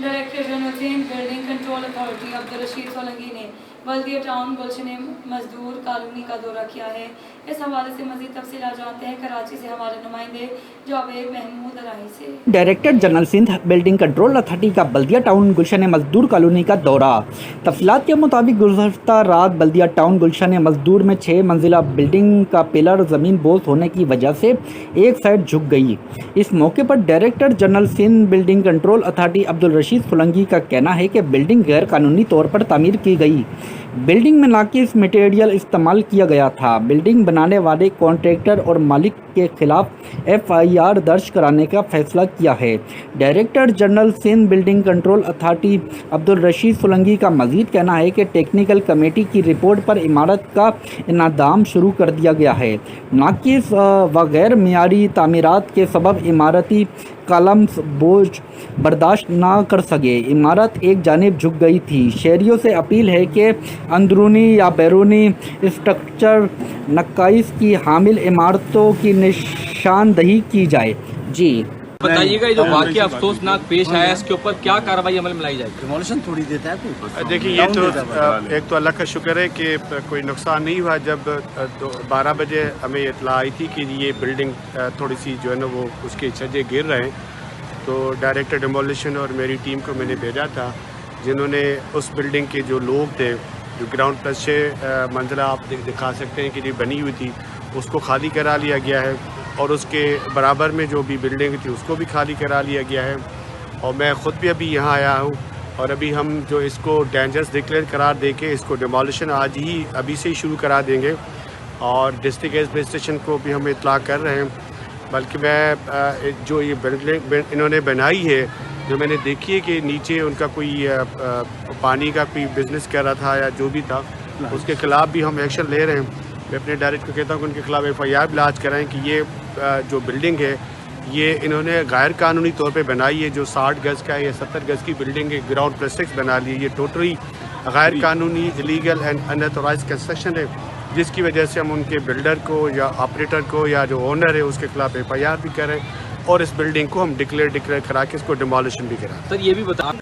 Director general building control authority Abdul Rashid Solanki ने बल्दिया town गुलशन मजदूर colony का दौरा किया है। इस हवाले से मज़ीद तफसीलात जानते हैं कराची से हमारे नुमाइंदे जावेद महमूद अलाई से। Director general Sindh building control authority का बल्दिया टाउन गुलशन मजदूर कॉलोनी का दौरा। तफसीलात के मुताबिक गुज़श्ता रात बल्दिया टाउन गुलशन मजदूर में 6 मंजिला बिल्डिंग का पिलर ज़मीन बोझ होने की वजह से एक साइड झुक गई। इस मौके पर director general Sindh building control authority Abdul Rashid Solanki का कहना है कि बिल्डिंग गैर कानूनी तौर पर तामीर की गई। बिल्डिंग में नाकिस मटेरियल इस्तेमाल किया गया था। बिल्डिंग बनाने वाले कॉन्ट्रैक्टर और मालिक के खिलाफ FIR दर्ज कराने का फैसला किया है। Director general Sindh building control authority Abdul Rashid Solanki का मजीद कहना है कि टेक्निकल कमेटी की रिपोर्ट पर इमारत का इंदाम शुरू कर दिया गया है। नाकिस व गैर मियारी तामीरात के सबब इमारती कॉलम्स बोझ बर्दाश्त ना कर सके। इमारत एक जानिब झुक गई थी। शहरियों से अपील है कि अंदरूनी या बैरूनी स्ट्रक्चर नकाइस की हामिल इमारतों की निशानदही की जाए। जी बताइएगा, ये जो वाक़या अफसोसनाक पेश आया इसके ऊपर क्या कार्रवाई अमल में लाई जाएगी? डिमोलिशन थोड़ी देता है। देखिए, ये तो एक तो अल्लाह का शुक्र है कि कोई नुकसान नहीं हुआ। जब 12 बजे हमें इत्तला आई थी कि ये बिल्डिंग थोड़ी सी जो है ना वो उसके छज्जे गिर रहे हैं, तो डायरेक्टर डिमोलिशन और मेरी टीम को मैंने भेजा था, जिन्होंने उस बिल्डिंग के जो लोग थे, जो ग्राउंड प्लस 6 मंजिला आप दिखा सकते हैं कि जो बनी हुई थी, उसको खाली करा लिया गया है और उसके बराबर में जो भी बिल्डिंग थी उसको भी खाली करा लिया गया है। और मैं ख़ुद भी अभी यहाँ आया हूँ और अभी हम जो इसको डेंजरस डिक्लेयर करार दे के इसको डिमोलिशन आज ही अभी से ही शुरू करा देंगे और डिस्ट्रिक्ट एडमिनिस्ट्रेशन को भी हम इत्तला कर रहे हैं। बल्कि मैं जो ये बिल्डिंग इन्होंने बनाई है, जो मैंने देखी है कि नीचे उनका कोई पानी का कोई बिज़नेस कर रहा था या जो भी था, उसके ख़िलाफ़ भी हम एक्शन ले रहे हैं। मैं अपने डायरेक्टर को कहता हूँ कि उनके खिलाफ FIR लाज कराएं कि ये जो बिल्डिंग है ये इन्होंने गैर कानूनी तौर पे बनाई है। जो 60 गज़ का या 70 गज़ की बिल्डिंग है, ग्राउंड प्लस 6 बना ली है, ये टोटली गैर कानूनी इलीगल एंड अनऑथराइज्ड कंस्ट्रक्शन है, जिसकी वजह से हम उनके बिल्डर को या ऑपरेटर को या जो ओनर है उसके खिलाफ FIR भी करें और इस बिल्डिंग को हम डिक्लेयर करा के इसको डिमोलिशन भी कराएं। सर ये भी बता